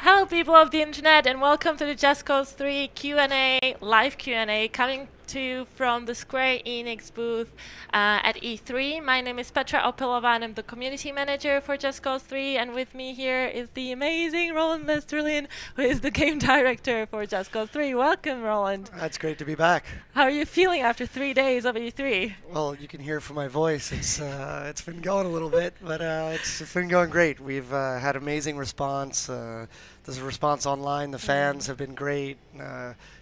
Hello, people of the internet, and welcome to the Just Cause 3 Q&A, live Q&A, coming to you from the Square Enix booth at E3. My name is Petra Opilova, and I'm the community manager for Just Cause 3, and with me here is the amazing Roland Lesterlin, who is the game director for Just Cause 3. Welcome, Roland. It's great to be back. How are you feeling after 3 days of E3? Well, you can hear from my voice. It's been going a little bit, but it's been going great. We've had amazing response. There's a response online. The fans have been great.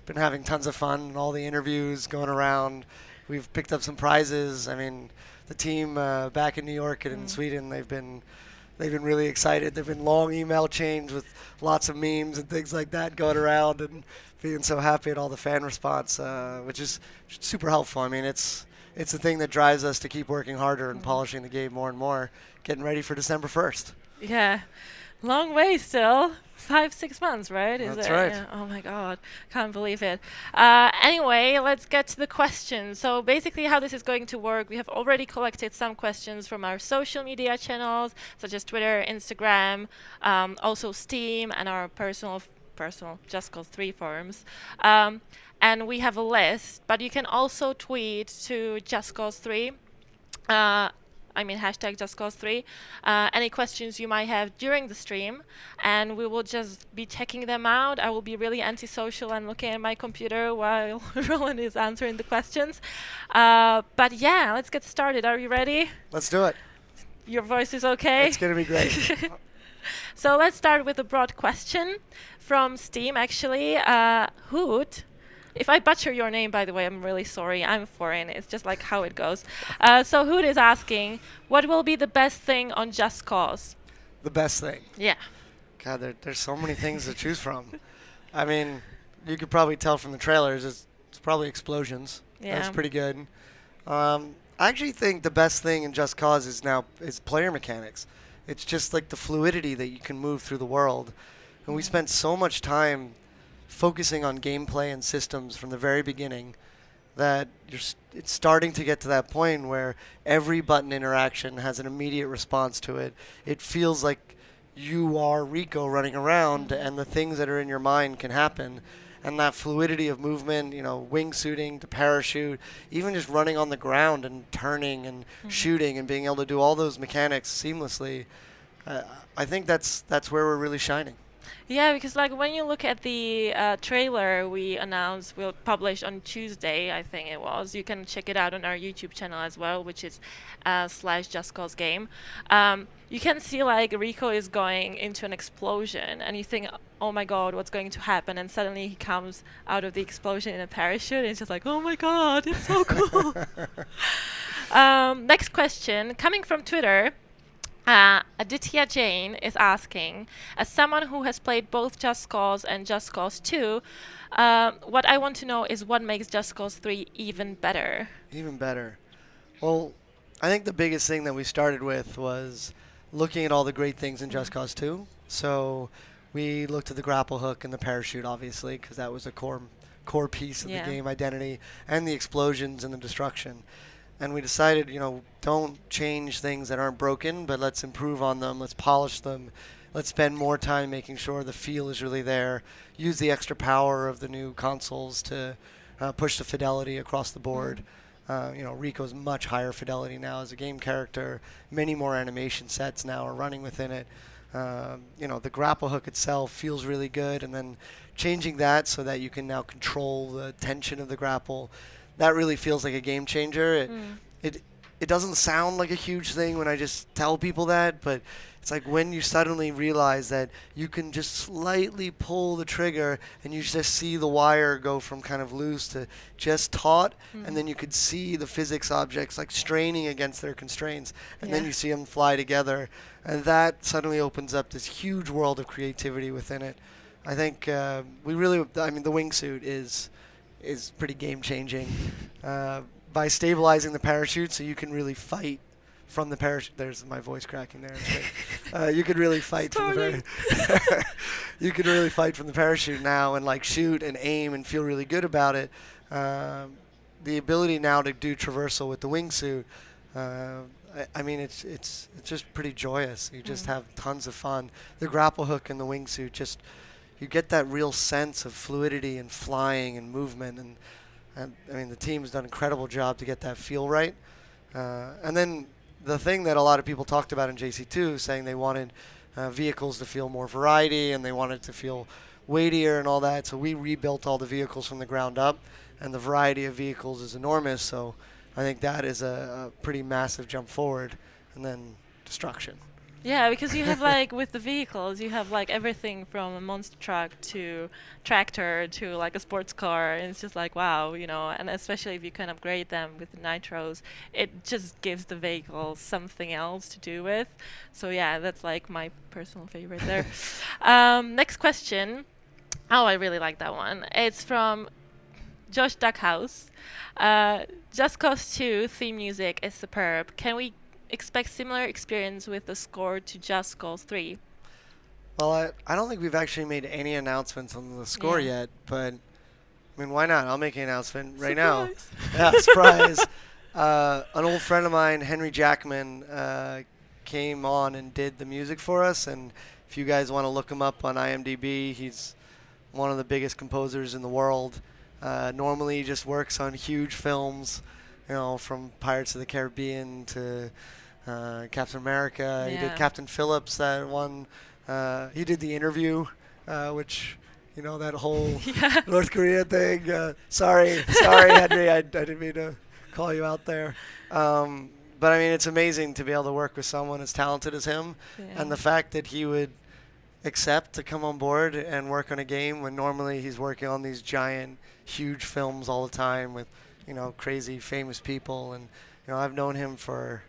Been having tons of fun. All the interviews going around. We've picked up some prizes. I mean, the team back in New York and in Sweden, they've been really excited. There've been long email chains with lots of memes and things like that going around, and being so happy at all the fan response, which is super helpful. I mean, it's the thing that drives us to keep working harder and polishing the game more and more, getting ready for December 1st. Yeah, long way still. 5, 6 months, right? That's right. Yeah. Oh my God, can't believe it. Anyway, let's get to the questions. So basically, how this is going to work, we have already collected some questions from our social media channels, such as Twitter, Instagram, also Steam, and our personal Just Cause 3 forums. And we have a list, but you can also tweet to Just Cause 3. Hashtag Just Cause 3. Any questions you might have during the stream, and we will just be checking them out. I will be really antisocial and looking at my computer while Roland is answering the questions. But yeah, let's get started. Are you ready? Let's do it. Your voice is okay? It's going to be great. So let's start with a broad question from Steam, actually. Hoot. If I butcher your name, by the way, I'm really sorry. I'm foreign. It's just like how it goes. So Hoot is asking, what will be the best thing on Just Cause? The best thing. Yeah. God, there's so many things to choose from. I mean, you could probably tell from the trailers, it's probably explosions. Yeah. That's pretty good. I actually think the best thing in Just Cause is player mechanics. It's just like the fluidity that you can move through the world. And we spent so much time focusing on gameplay and systems from the very beginning that it's starting to get to that point where every button interaction has an immediate response to it. It feels like you are Rico running around, and the things that are in your mind can happen. And that fluidity of movement, wingsuiting to parachute, even just running on the ground and turning and shooting and being able to do all those mechanics seamlessly, I think that's where we're really shining. Yeah, because like when you look at the trailer we announced will publish on Tuesday, I think it was. You can check it out on our YouTube channel as well, which is / Just Cause Game. You can see like Rico is going into an explosion, and you think, oh my God, what's going to happen? And suddenly he comes out of the explosion in a parachute, and it's just like, oh my God, it's so cool. Next question, coming from Twitter. Aditya Jain is asking, as someone who has played both Just Cause and Just Cause 2, what I want to know is what makes Just Cause 3 even better? Even better. Well, I think the biggest thing that we started with was looking at all the great things in Just Cause 2. So we looked at the grapple hook and the parachute, obviously, because that was a core piece of the game identity, and the explosions and the destruction. And we decided, don't change things that aren't broken, but let's improve on them. Let's polish them. Let's spend more time making sure the feel is really there. Use the extra power of the new consoles to push the fidelity across the board. Rico's much higher fidelity now as a game character. Many more animation sets now are running within it. The grapple hook itself feels really good, and then changing that so that you can now control the tension of the grapple. That really feels like a game changer. It doesn't sound like a huge thing when I just tell people that, but it's like when you suddenly realize that you can just slightly pull the trigger and you just see the wire go from kind of loose to just taut, and then you could see the physics objects like straining against their constraints, and then you see them fly together, and that suddenly opens up this huge world of creativity within it. I think the wingsuit is pretty game-changing. By stabilizing the parachute so you can really fight from the parachute. There's my voice cracking there. You could really fight from the you could really fight from the parachute now and like shoot and aim and feel really good about it. The ability now to do traversal with the wingsuit I mean, it's just pretty joyous. You just Mm. have tons of fun. The grapple hook and the wingsuit, just you get that real sense of fluidity and flying and movement. And I mean, the team's done an incredible job to get that feel right. And then the thing that a lot of people talked about in JC2, saying they wanted vehicles to feel more variety and they wanted to feel weightier and all that. So we rebuilt all the vehicles from the ground up, and the variety of vehicles is enormous. So I think that is a pretty massive jump forward. And then destruction. Yeah, because you have like with the vehicles, you have like everything from a monster truck to tractor to like a sports car, and it's just like wow, and especially if you can upgrade them with the nitros, it just gives the vehicle something else to do with. So yeah, that's like my personal favorite there. Next question. Oh, I really like that one. It's from Josh Duckhouse. Just Cause 2 theme music is superb. Can we expect similar experience with the score to Just Cause 3? Well, I don't think we've actually made any announcements on the score Yeah. yet, but I mean, why not? I'll make an announcement right now. Surprise. Yeah, surprise. An old friend of mine, Henry Jackman, came on and did the music for us. And if you guys want to look him up on IMDb, he's one of the biggest composers in the world. Normally, he just works on huge films, from Pirates of the Caribbean to Captain America. He did Yeah. Captain Phillips, that one. He did The Interview, which, that whole Yeah. North Korea thing. Sorry, Henry. I didn't mean to call you out there. But I mean, it's amazing to be able to work with someone as talented as him, Yeah. and the fact that he would accept to come on board and work on a game when normally he's working on these giant, huge films all the time with, crazy famous people. And I've known him for,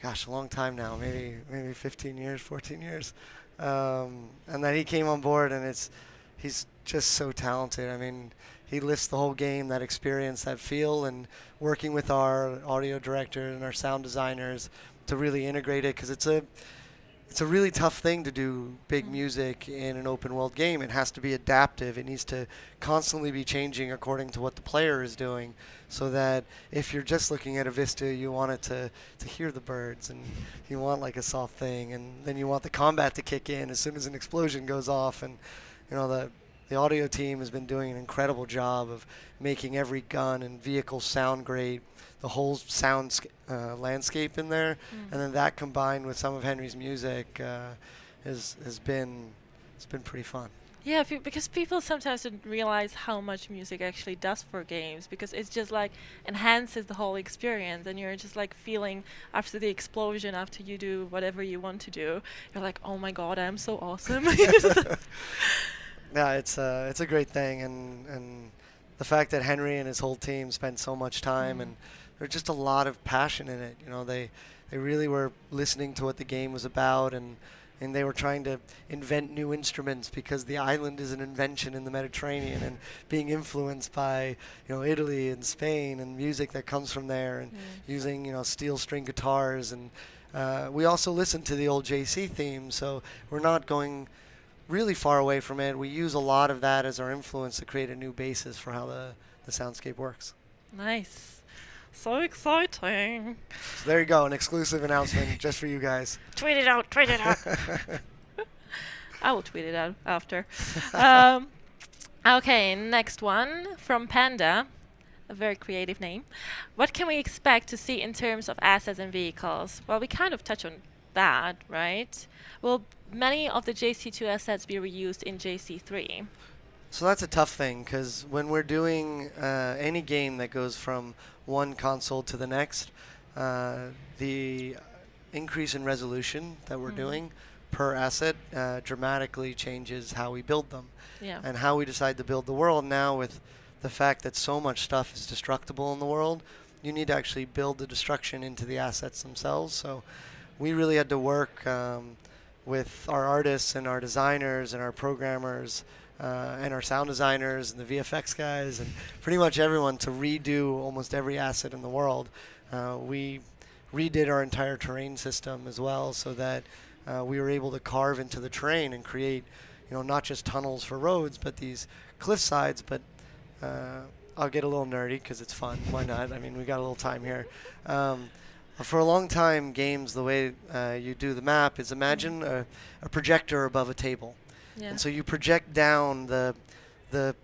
gosh, a long time now, maybe 15 years, 14 years, and then he came on board, and he's just so talented. I mean, he lifts the whole game, that experience, that feel, and working with our audio director and our sound designers to really integrate it, because it's a really tough thing to do big Mm. music in an open world game. It has to be adaptive. It needs to constantly be changing according to what the player is doing, so that if you're just looking at a vista, you want it to hear the birds, and you want like a soft thing, and then you want the combat to kick in as soon as an explosion goes off. And the audio team has been doing an incredible job of making every gun and vehicle sound great, the whole sound landscape in there, Mm. and then that combined with some of Henry's music has been it's been pretty fun. Yeah, because people sometimes don't realize how much music actually does for games, because it's just like enhances the whole experience, and you're just like feeling after the explosion, after you do whatever you want to do, you're like, oh my god, I'm so awesome. Yeah, it's a great thing, and the fact that Henry and his whole team spent so much time, Mm. and there's just a lot of passion in it. They really were listening to what the game was about, and they were trying to invent new instruments, because the island is an invention in the Mediterranean, and being influenced by Italy and Spain and music that comes from there, and Mm. using steel string guitars. And we also listen to the old JC theme, so we're not going really far away from it. We use a lot of that as our influence to create a new basis for how the soundscape works. Nice. So exciting. So there you go, an exclusive announcement just for you guys. Tweet it out, tweet it out. I will tweet it out after. um, okay, next one from Panda. A very creative name. What can we expect to see in terms of assets and vehicles? Well, we kind of touch on that, right? Will many of the JC2 assets be reused in JC3? So that's a tough thing, because when we're doing any game that goes from one console to the next, the increase in resolution that we're Mhm. doing per asset dramatically changes how we build them, Yeah. and how we decide to build the world. Now, with the fact that so much stuff is destructible in the world, you need to actually build the destruction into the assets themselves. So we really had to work with our artists and our designers and our programmers and our sound designers and the VFX guys and pretty much everyone to redo almost every asset in the world. We redid our entire terrain system as well, so that we were able to carve into the terrain and create, not just tunnels for roads, but these cliff sides. But I'll get a little nerdy because it's fun. Why not? I mean, we got a little time here. For a long time, games, the way you do the map is imagine a projector above a table. Yeah. And so you project down the, the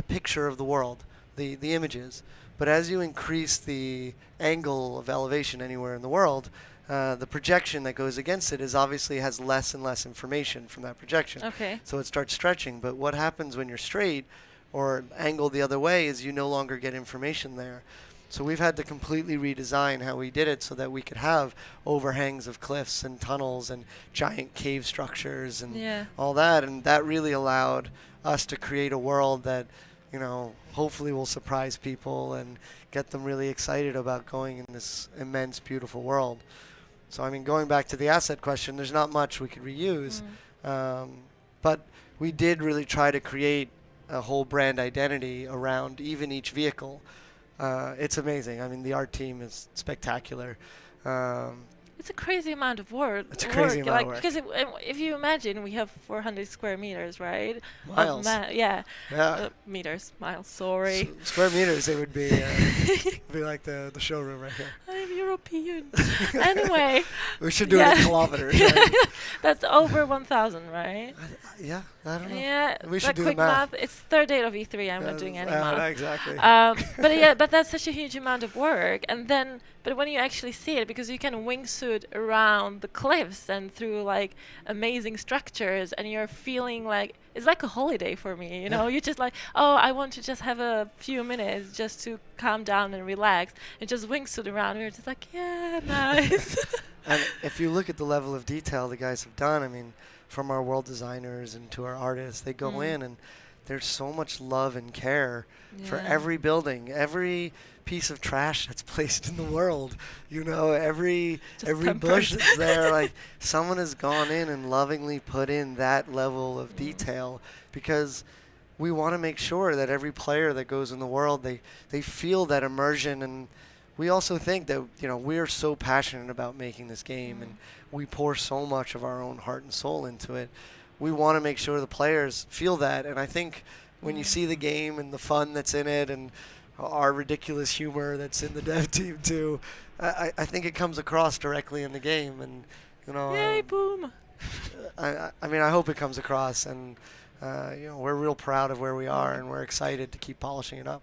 picture of the world, the images. But as you increase the angle of elevation anywhere in the world, the projection that goes against it is obviously has less and less information from that projection. Okay. So it starts stretching. But what happens when you're straight or angled the other way is you no longer get information there. So we've had to completely redesign how we did it so that we could have overhangs of cliffs and tunnels and giant cave structures and Yeah. all that. And that really allowed us to create a world that, hopefully will surprise people and get them really excited about going in this immense, beautiful world. So, I mean, going back to the asset question, there's not much we could reuse. But we did really try to create a whole brand identity around even each vehicle. It's amazing. I mean, the art team is spectacular. It's a crazy amount of work. It's a crazy amount of work. Because if you imagine, we have 400 square meters, right? Miles. Yeah. Yeah. Meters, miles. Sorry. Square meters, it would be be like the showroom right here. I'm European. Anyway. We should do it in kilometers. Right? That's over 1,000, right? Yeah, I don't know. Yeah. We should do quick the math. It's third day of E3. I'm not doing any math. Exactly. But that's such a huge amount of work. But when you actually see it, because you can wingsuit around the cliffs and through like amazing structures, and you're feeling like it's like a holiday for me. You're just like, oh, I want to just have a few minutes just to calm down and relax, and just wingsuit around. And you're just like, yeah, nice. And if you look at the level of detail the guys have done, I mean, from our world designers and to our artists, they go in and there's so much love and care for every building, every piece of trash that's placed in the world. Every bush that's there, like someone has gone in and lovingly put in that level of detail, because we want to make sure that every player that goes in the world, they feel that immersion. And we also think that we're so passionate about making this game, and we pour so much of our own heart and soul into it. We want to make sure the players feel that. And I think when you see the game and the fun that's in it and our ridiculous humor that's in the dev team too, I think it comes across directly in the game. And Yay, boom. I mean, I hope it comes across. And we're real proud of where we are, and we're excited to keep polishing it up.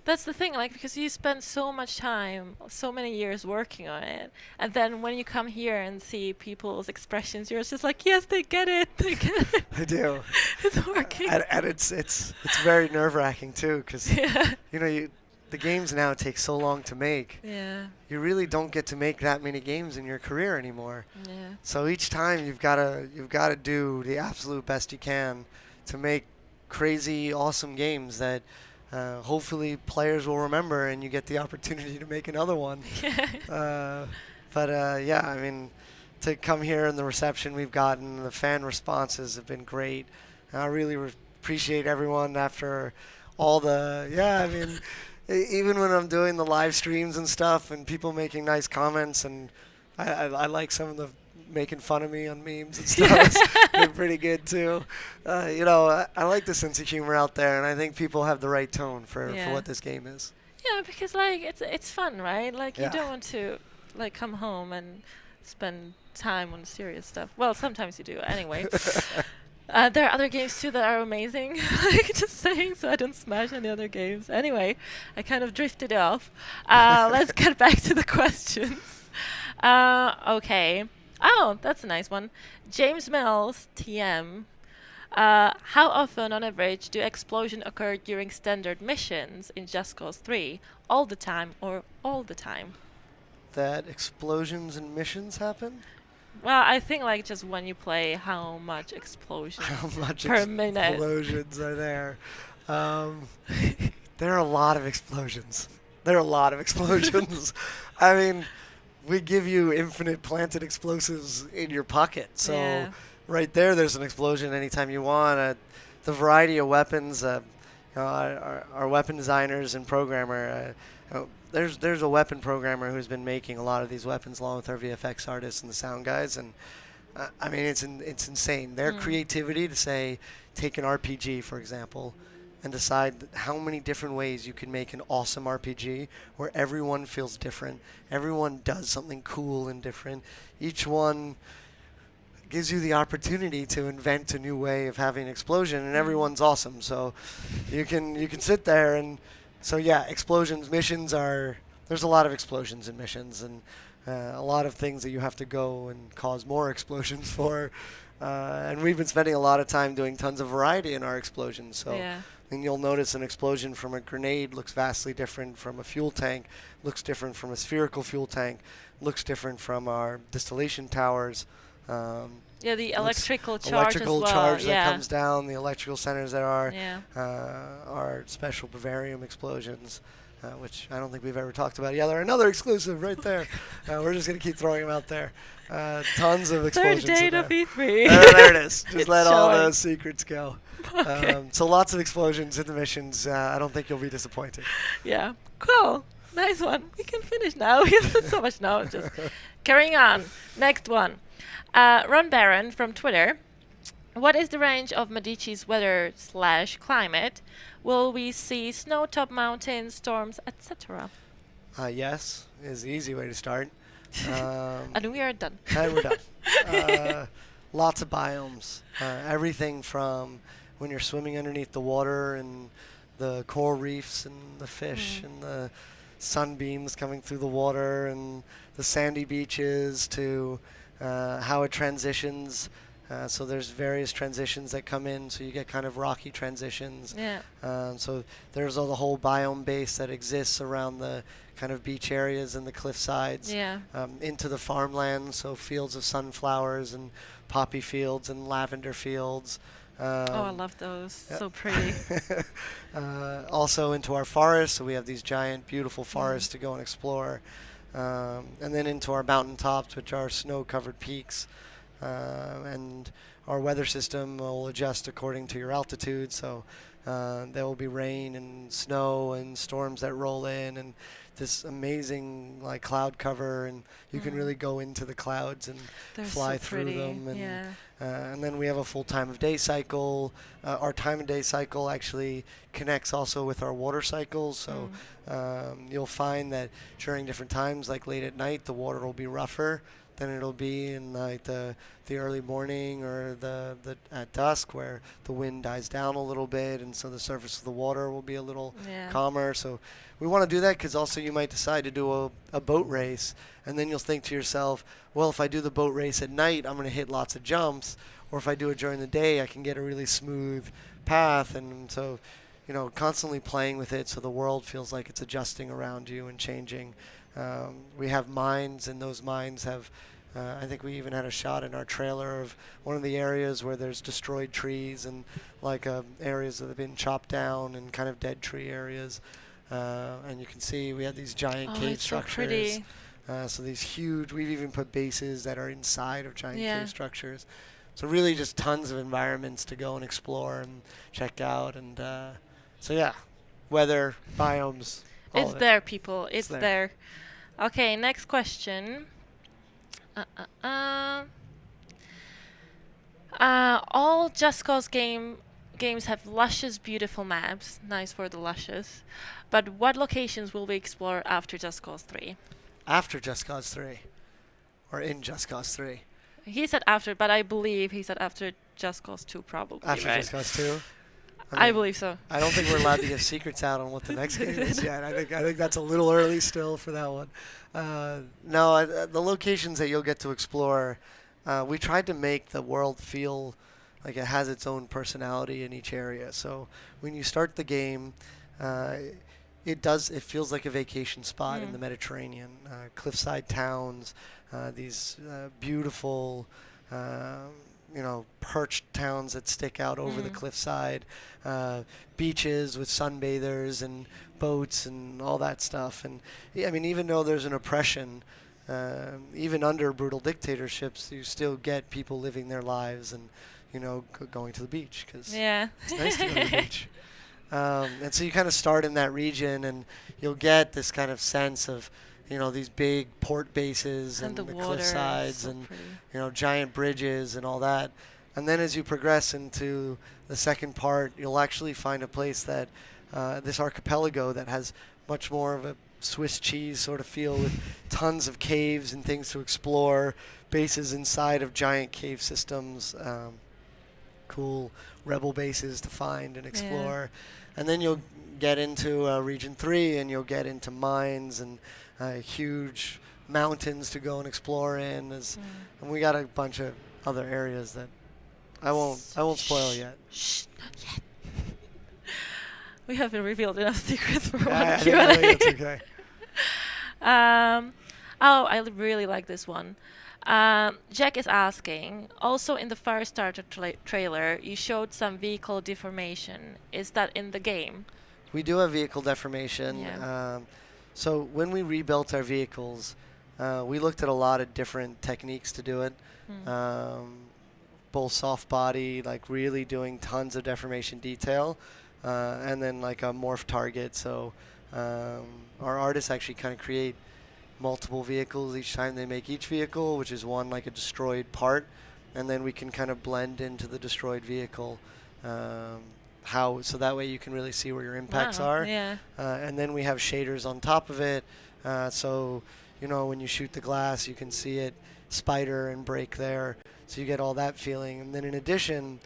That's the thing, because you spend so much time, so many years working on it, and then when you come here and see people's expressions, you're just like, yes, they get it, they get it. They do. It's working. And it's very nerve-wracking too, because the games now take so long to make. Yeah. You really don't get to make that many games in your career anymore. Yeah. So each time you've got to do the absolute best you can to make crazy, awesome games that hopefully players will remember, and you get the opportunity to make another one. I mean, to come here and the reception we've gotten, the fan responses have been great. And I really appreciate everyone after all the, I mean, even when I'm doing the live streams and stuff and people making nice comments, and I like some of the making fun of me on memes and stuff. It's been pretty good too. I like the sense of humor out there, and I think people have the right tone for what this game is. Yeah, because it's fun, right? You don't want to come home and spend time on serious stuff. Well, sometimes you do anyway. There are other games too that are amazing. Just saying, so I don't smash any other games. Anyway, I kind of drifted off. Let's get back to the questions. Okay. Oh, that's a nice one. James Mills, TM. How often, on average, do explosions occur during standard missions in Just Cause 3? All the time or all the time? That explosions and missions happen? Well, I think just when you play, how much explosions per minute? Explosions are there? There are a lot of explosions. I mean, we give you infinite planted explosives in your pocket. So right there's an explosion anytime you want. The variety of weapons, our weapon designers and programmer, there's a weapon programmer who's been making a lot of these weapons along with our VFX artists and the sound guys. And I mean, it's insane. Their creativity to say, take an RPG, for example, and decide how many different ways you can make an awesome RPG where everyone feels different, everyone does something cool and different. Each one gives you the opportunity to invent a new way of having an explosion, and everyone's awesome. So you can sit there and so yeah, explosions missions are there's a lot of explosions in missions and a lot of things that you have to go and cause more explosions for. And we've been spending a lot of time doing tons of variety in our explosions. So Yeah. and you'll notice an explosion from a grenade looks vastly different from a fuel tank, looks different from a spherical fuel tank, looks different from our distillation towers. Um, Yeah, the looks- electrical charge electrical as well. charge yeah. that comes down, the electrical centers that Yeah. are special bavarium explosions, which I don't think we've ever talked about. Yeah, they're another exclusive right there. We're just going to keep throwing them out there. Tons of Third explosions in date there. of E3. There it is. Just It's let all showing. those secrets go. Okay. So lots of explosions in the missions. I don't think you'll be disappointed. Yeah. Cool. Nice one. We can finish now. We have so much now. Just carrying on. Next one. Ron Barron from Twitter. What is the range of Medici's weather/climate? Will we see snow-topped mountains, storms, etc.? Yes, is the easy way to start. Um, And we are done. And we're done. Lots of biomes. Everything from when you're swimming underneath the water and the coral reefs and the fish and the sunbeams coming through the water and the sandy beaches to how it transitions. So there's various transitions that come in, so you get kind of rocky transitions. Yeah. So there's all the whole biome base that exists around the kind of beach areas and the cliff sides Yeah. into the farmland, so fields of sunflowers and poppy fields and lavender fields. Oh, I love those. yeah. So pretty. Also into our forests, so we have these giant, beautiful forests to go and explore. And then into our mountaintops, which are snow-covered peaks. And our weather system will adjust according to your altitude, so there will be rain and snow and storms that roll in and this amazing like cloud cover, and you can really go into the clouds and They're fly so through pretty. them. And, Yeah. and then we have a full time of day cycle. Our time of day cycle actually connects also with our water cycles, so you'll find that during different times, like late at night, the water will be rougher than it'll be in like the early morning or the at dusk, where the wind dies down a little bit, and so the surface of the water will be a little Yeah. calmer. So we want to do that because also you might decide to do a boat race, and then you'll think to yourself, well, if I do the boat race at night, I'm going to hit lots of jumps, or if I do it during the day, I can get a really smooth path. And so, you know, constantly playing with it so the world feels like it's adjusting around you and changing. We have mines, and those mines have, I think we even had a shot in our trailer of one of the areas where there's destroyed trees and like areas that have been chopped down and kind of dead tree areas. And you can see we have these giant Oh, cave it's so structures. pretty. So these huge, we've even put bases that are inside of giant Yeah. cave structures. So really just tons of environments to go and explore and check out. And so yeah, weather, biomes, all It's of it. there, people. It's there. there. Okay, next question. All Just Cause games have luscious, beautiful maps. Nice for the luscious. But what locations will we explore after Just Cause 3? After Just Cause 3. Or in Just Cause 3. He said after, but I believe he said after Just Cause 2, probably. After right? Just Cause 2. I believe so. I don't think we're allowed to give secrets out on what the next game is yet. I think that's a little early still for that one. The locations that you'll get to explore, we tried to make the world feel like it has its own personality in each area. So when you start the game, it feels like a vacation spot in the Mediterranean. Cliffside towns, these beautiful perched towns that stick out over the cliffside, beaches with sunbathers and boats and all that stuff. And I mean, even though there's an oppression, even under brutal dictatorships, you still get people living their lives and, going to the beach because Yeah. it's nice to go to the beach. And so you kind of start in that region, and you'll get this kind of sense of, these big port bases and, the the water cliff is sides so and, pretty. giant bridges and all that. And then as you progress into the second part, you'll actually find a place that this archipelago that has much more of a Swiss cheese sort of feel with tons of caves and things to explore, bases inside of giant cave systems, cool rebel bases to find and explore. And then you'll get into Region 3 and you'll get into mines and huge mountains to go and explore in. And we got a bunch of other areas that I won't spoil yet. Shh, not yet. We haven't revealed enough secrets for one I Q&A. think that's okay. I really like this one. Jack is asking, also in the Firestarter trailer, you showed some vehicle deformation. Is that in the game? We do have vehicle deformation. Yeah. So when we rebuilt our vehicles, we looked at a lot of different techniques to do it. Both soft body, like really doing tons of deformation detail, and then like a morph target. So our artists actually kind of create multiple vehicles each time they make each vehicle, which is one like a destroyed part, and then we can kind of blend into the destroyed vehicle. So that way you can really see where your impacts are. Yeah. And then we have shaders on top of it. So, when you shoot the glass, you can see it spider and break there. So you get all that feeling. And then in addition,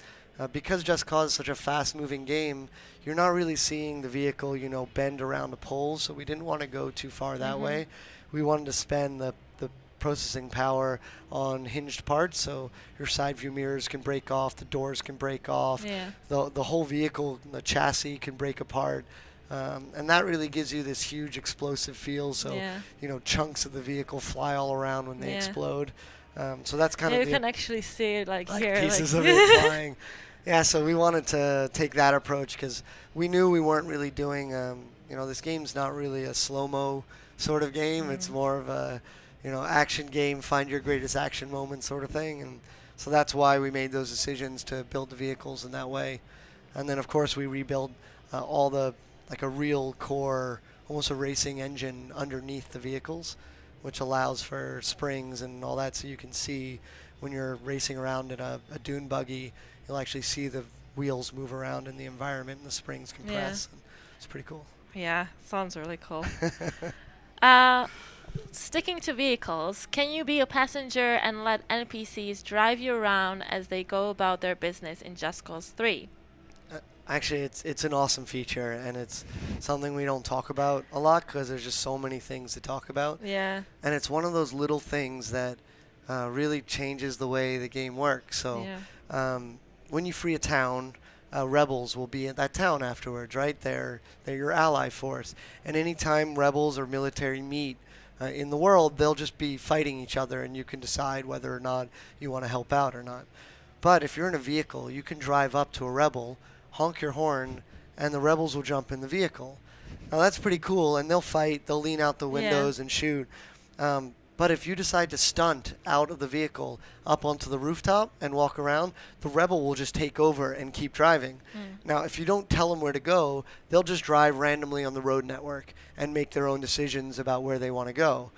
because Just Cause is such a fast-moving game, you're not really seeing the vehicle, bend around the poles. So we didn't want to go too far that way. We wanted to spend the processing power on hinged parts, so your side view mirrors can break off, the doors can break off, the whole vehicle, the chassis can break apart, and that really gives you this huge explosive feel. So chunks of the vehicle fly all around when they explode. So that's kind of you can actually see it like here, pieces of it flying. Yeah, so we wanted to take that approach because we knew we weren't really doing. This game's not really a slow-mo sort of game. It's more of a action game, find your greatest action moment sort of thing. And so that's why we made those decisions to build the vehicles in that way. And then, of course, we rebuild all like a real core, almost a racing engine underneath the vehicles, which allows for springs and all that. So you can see when you're racing around in a dune buggy, you'll actually see the wheels move around in the environment and the springs compress. And it's pretty cool. Yeah, sounds really cool. Sticking to vehicles, can you be a passenger and let NPCs drive you around as they go about their business in Just Cause 3? Actually, it's an awesome feature, and it's something we don't talk about a lot because there's just so many things to talk about. Yeah. And it's one of those little things that really changes the way the game works. So when you free a town, rebels will be in that town afterwards, right? They're your ally force. And anytime rebels or military meet in the world, they'll just be fighting each other, and you can decide whether or not you want to help out or not. But if you're in a vehicle, you can drive up to a rebel, honk your horn, and the rebels will jump in the vehicle. Now that's pretty cool, and they'll fight, they'll lean out the windows and shoot. But if you decide to stunt out of the vehicle up onto the rooftop and walk around, the rebel will just take over and keep driving. Now, if you don't tell them where to go, they'll just drive randomly on the road network and make their own decisions about where they want to go.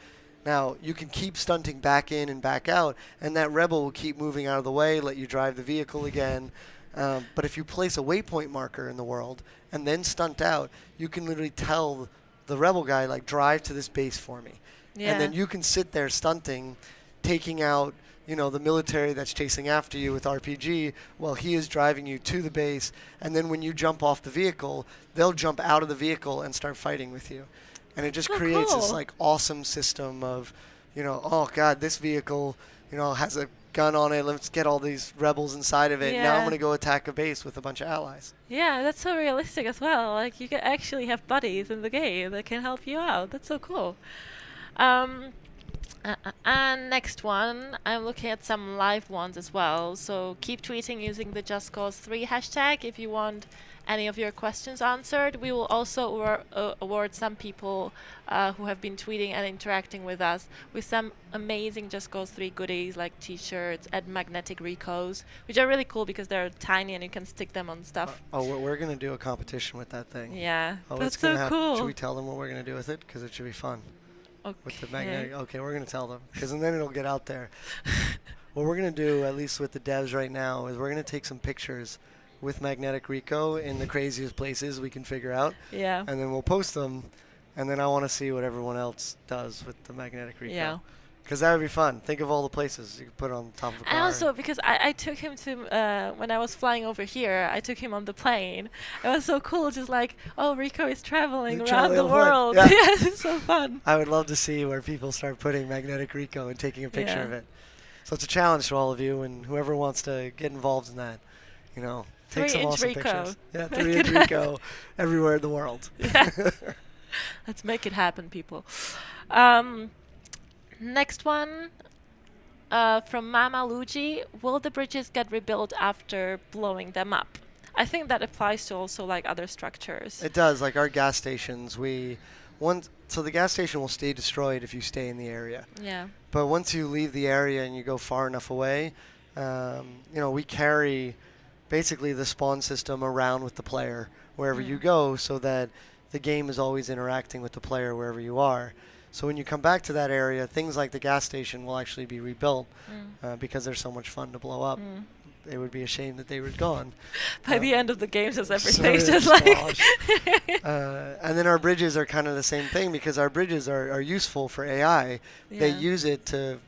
Now, you can keep stunting back in and back out, and that rebel will keep moving out of the way, let you drive the vehicle again. But if you place a waypoint marker in the world and then stunt out, you can literally tell the rebel guy, like, drive to this base for me. And then you can sit there stunting, taking out, the military that's chasing after you with RPG while he is driving you to the base. And then when you jump off the vehicle, they'll jump out of the vehicle and start fighting with you. And it just creates this like awesome system of, oh God, this vehicle, has a gun on it. Let's get all these rebels inside of it. Now I'm going to go attack a base with a bunch of allies. Yeah, that's so realistic as well. Like, you can actually have buddies in the game that can help you out. That's so cool. And next one, I'm looking at some live ones as well. So keep tweeting using the Just Cause 3 hashtag if you want any of your questions answered. We will also award some people who have been tweeting and interacting with us with some amazing Just Cause 3 goodies like t-shirts and magnetic recos, which are really cool because they're tiny and you can stick them on stuff. We're going to do a competition with that thing. Yeah, that's so cool. Should we tell them what we're going to do with it? Because it should be fun. Okay. With the magnetic. Okay, we're going to tell them. Because then it'll get out there. What we're going to do, at least with the devs right now, is we're going to take some pictures with Magnetic Rico in the craziest places we can figure out, Yeah. and then we'll post them, and then I want to see what everyone else does with the Magnetic Rico. Yeah. Because that would be fun. Think of all the places you could put on top of a car. And also because I took him to when I was flying over here, I took him on the plane. It was so cool, just like, oh, Rico is traveling He's around traveling the on foot. world. Yeah. Yes, it's so fun. I would love to see where people start putting Magnetic Rico and taking a picture Yeah. of it. So it's a challenge to all of you, and whoever wants to get involved in that, take some 3-inch awesome Rico. pictures. Yeah, Make 3-inch it Rico everywhere in the world. Yeah. Let's make it happen, people. Next one from Mama Luigi. Will the bridges get rebuilt after blowing them up? I think that applies to also like other structures. It does. Like our gas stations, so the gas station will stay destroyed if you stay in the area. Yeah. But once you leave the area and you go far enough away, we carry basically the spawn system around with the player wherever you go, so that the game is always interacting with the player wherever you are. So when you come back to that area, things like the gas station will actually be rebuilt because they're so much fun to blow up. It would be a shame that they were gone. By the end of the game, just so everything's it's just like. and then our bridges are kind of the same thing, because our bridges are useful for AI. They Yeah. use it to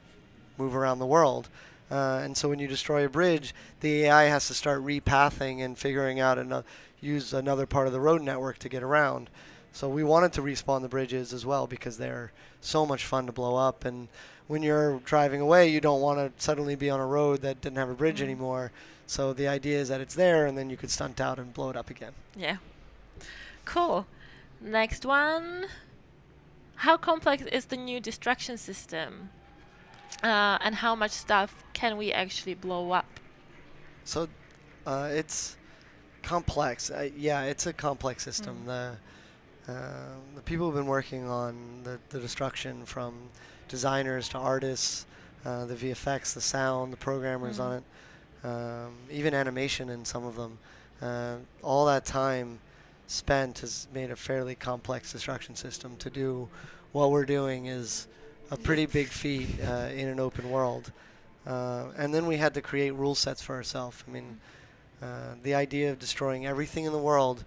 move around the world. And so when you destroy a bridge, the AI has to start repathing and figuring out use another part of the road network to get around. So we wanted to respawn the bridges as well, because they're so much fun to blow up. And when you're driving away, you don't want to suddenly be on a road that didn't have a bridge anymore. So the idea is that it's there, and then you could stunt out and blow it up again. Yeah. Cool. Next one. How complex is the new destruction system? And how much stuff can we actually blow up? So it's complex. It's a complex system. The people who've been working on the destruction, from designers to artists, the VFX, the sound, the programmers on it, even animation in some of them, all that time spent has made a fairly complex destruction system. To do what we're doing is a pretty big feat in an open world. And then we had to create rule sets for ourselves. I mean, the idea of destroying everything in the world,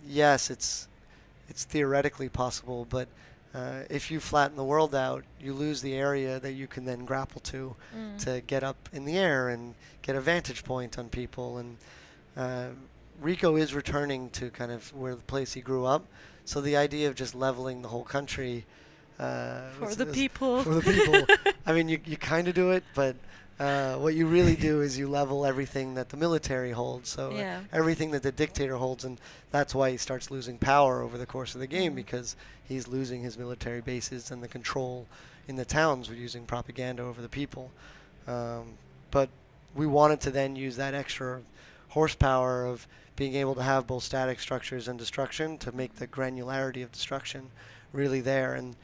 yes, it's theoretically possible, but if you flatten the world out, you lose the area that you can then grapple to get up in the air and get a vantage point on people. And Rico is returning to kind of where the place he grew up. So the idea of just leveling the whole country For the people. For the people. I mean, you kind of do it, but what you really do is you level everything that the military holds. So everything that the dictator holds, and that's why he starts losing power over the course of the game, because he's losing his military bases and the control in the towns with using propaganda over the people. But we wanted to then use that extra horsepower of being able to have both static structures and destruction to make the granularity of destruction really there. And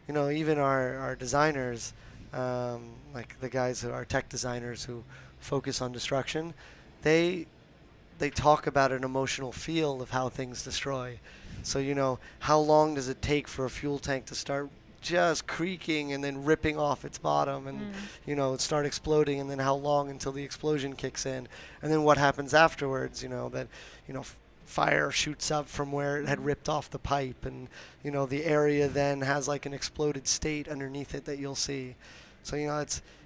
even our designers, like the guys who are tech designers who focus on destruction, they talk about an emotional feel of how things destroy. So how long does it take for a fuel tank to start just creaking and then ripping off its bottom and start exploding, and then how long until the explosion kicks in, and then what happens afterwards, that fire shoots up from where it had ripped off the pipe, and the area then has like an exploded state underneath it that you'll see. So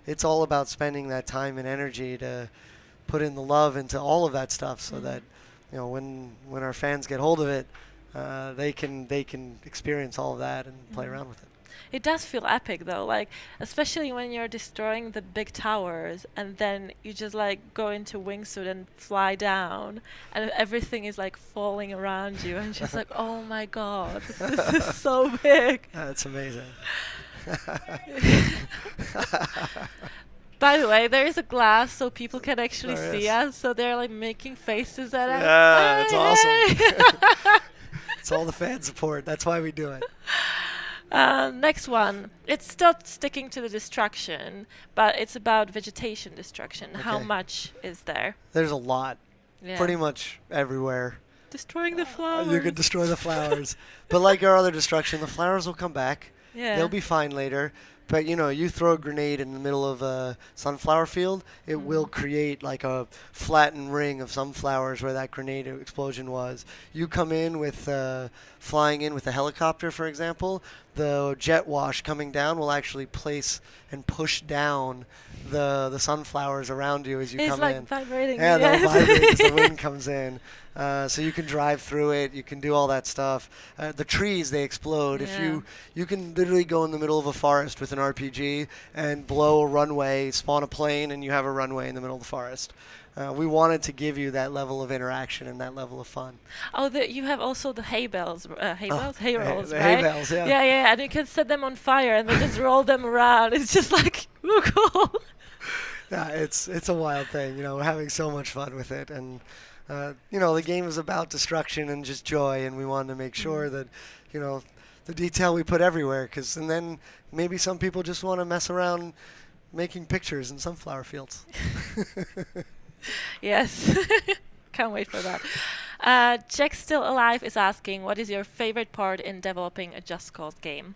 it's all about spending that time and energy to put in the love into all of that stuff, so that when our fans get hold of it, they can experience all of that and play around with it. It does feel epic though, like especially when you're destroying the big towers and then you just like go into wingsuit and fly down and everything is like falling around you and just like, oh my god, this is so big. That's amazing. By the way, there is a glass so people can actually There see is. us, so they're like making faces at us. Yeah, it's Hey! awesome. It's all the fan support. That's why we do it. Next one. It's still sticking to the destruction, but it's about vegetation destruction. How Okay. much is there? There's a lot, Yeah. pretty much everywhere. Destroying the flowers. You could destroy the flowers. But like our other destruction, the flowers will come back. Yeah. They'll be fine later. But you throw a grenade in the middle of a sunflower field, it will create like a flattened ring of sunflowers where that grenade explosion was. You come in with flying in with a helicopter, for example, the jet wash coming down will actually place and push down the sunflowers around you as you It's come like in. vibrating. Yeah, they'll Yes. vibrate as the wind comes in. So you can drive through it. You can do all that stuff. The trees, they explode. If Yeah. you can literally go in the middle of a forest with an RPG and blow a runway, spawn a plane, and you have a runway in the middle of the forest. We wanted to give you that level of interaction and that level of fun. Oh, you have also the hay bales, hay Oh, bales, hay rolls, the right? hay bales, yeah. Yeah, yeah, and you can set them on fire and then just roll them around. It's just like, ooh, cool. Yeah, it's a wild thing. We're having so much fun with it, and the game is about destruction and just joy, and we wanted to make sure that, the detail we put everywhere, and then maybe some people just want to mess around making pictures in sunflower fields. Yes. Can't wait for that. Jack Still Alive is asking, what is your favorite part in developing a Just Cause game?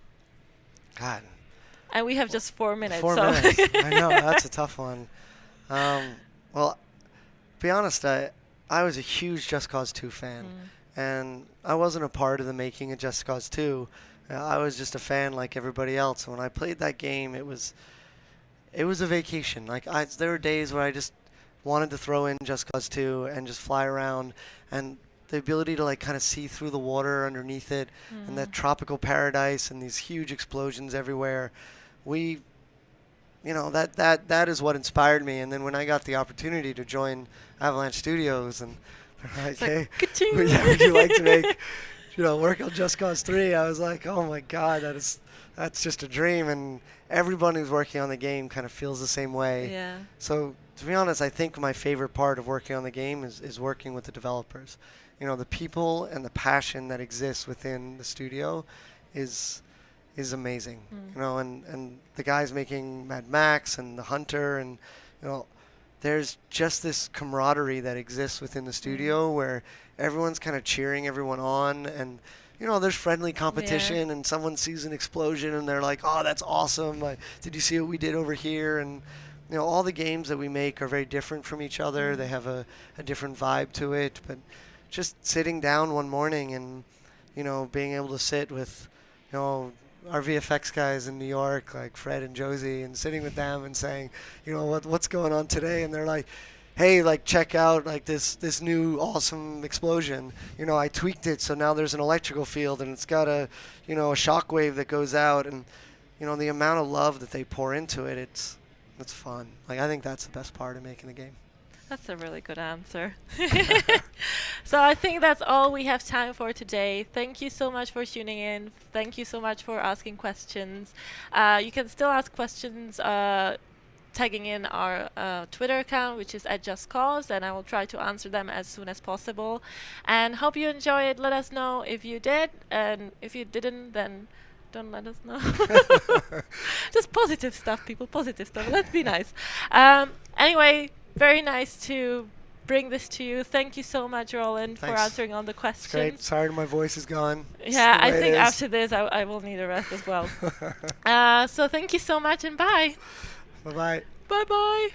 God, And we have just 4 minutes. 4 so minutes. I know, that's a tough one. Well, to be honest, I was a huge Just Cause 2 fan, and I wasn't a part of the making of Just Cause 2. I was just a fan like everybody else. When I played that game, it was a vacation. There were days where I just wanted to throw in Just Cause 2 and just fly around, and the ability to kind of see through the water underneath it, and that tropical paradise and these huge explosions everywhere. That is what inspired me. And then when I got the opportunity to join Avalanche Studios, and they're like, hey, ka-ching. would you like to make, work on Just Cause 3? I was like, oh my God, that's just a dream. And everyone who's working on the game kind of feels the same way. Yeah. So to be honest, I think my favorite part of working on the game is working with the developers. The people and the passion that exists within the studio is amazing. And the guys making Mad Max and The Hunter, and there's just this camaraderie that exists within the studio where everyone's kind of cheering everyone on, and there's friendly competition, and someone sees an explosion and they're like, oh, that's awesome, did you see what we did over here? And all the games that we make are very different from each other. They have a different vibe to it, but just sitting down one morning and being able to sit with our VFX guys in New York, like Fred and Josie, and sitting with them and saying, what's going on today? And they're like, hey, check out this new awesome explosion. I tweaked it so now there's an electrical field and it's got a shock wave that goes out, and the amount of love that they pour into it, it's fun. I think that's the best part of making the game. That's a really good answer. So I think that's all we have time for today. Thank you so much for tuning in. Thank you so much for asking questions. You can still ask questions tagging in our Twitter account, which is @JustCause, and I will try to answer them as soon as possible. And hope you enjoy it. Let us know if you did, and if you didn't, then don't let us know. Just positive stuff, people. Positive stuff. Let's be nice. Anyway, very nice to bring this to you. Thank you so much, Roland, for Thanks. answering all the questions. It's great. Sorry my voice is gone. Yeah, I think after this I will need a rest as well. So thank you so much, and bye. Bye-bye. Bye-bye.